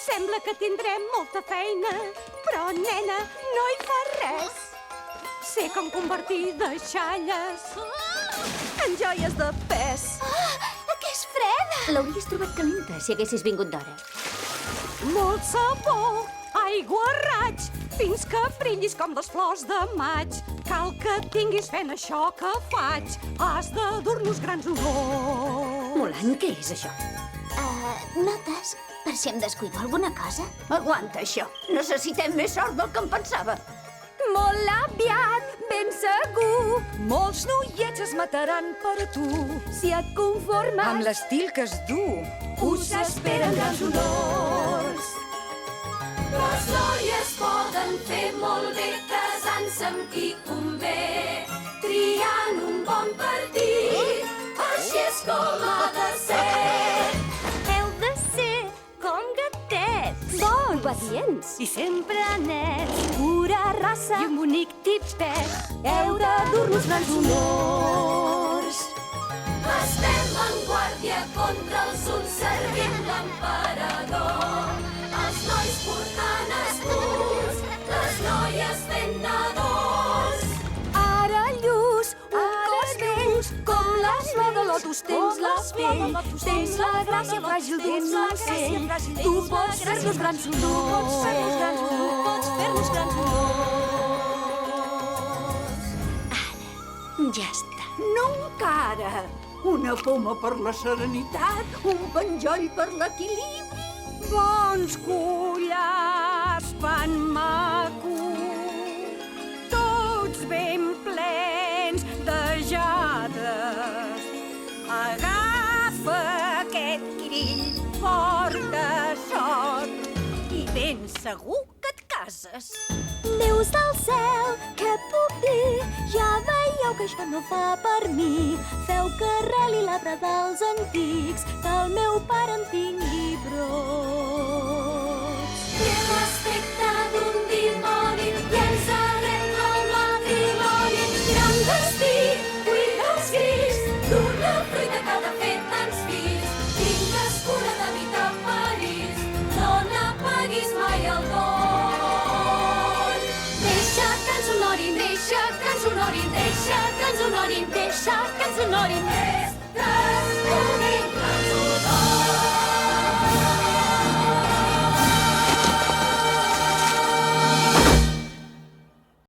Sembla que tindrem molta feina, però, nena, no hi fa res. Sé com convertir deixalles en joies de pes. Que és freda! L'hauries trobat calenta si haguessis vingut d'hora. Molt sabó, aigua a raig, fins que brillis com les flors de maig. Cal que tinguis fent això que faig. Has de dur-nos grans honors. Molant, què és això? Notes? Per si em descuido alguna cosa? Aguanta, això. Necessitem més sort del que em pensava. Molt aviat, ben segur, molts noiets es mataran per tu. Si et conformes Amb l'estil que es du. us esperen grans honors. Les noies poden fer molt bé casant-se amb qui convé, triant un bon partit, així és com ha de ser. Heu de ser com gatets, bons, obedients i sempre nets, pura raça i un bonic tipet. Heu de dur-nos grans honors. Estem en guàrdia contra els ulls servint l'emperador. Els nois portant escuts, les noies fent nadons. Ara lluç, un cos vell, com les flors de lotus tens la pell. Tens la gràcia fràgil d'un ocell. Tu pots fer-nos grans honors. Tu pots fer-nos grans honors. Ja està. No encara. Una poma per la serenitat, un penjoll per l'equilibri. Bons collars fan maco, tots ben plens de jades. Agafa aquest grill, porta sort i ben segur que et cases. Déus del cel, què puc dir? Ja veieu que això no fa per mi. Feu que arreli l'arbre dels antics, que el meu pare en tingui brots. Té l'aspecte d'un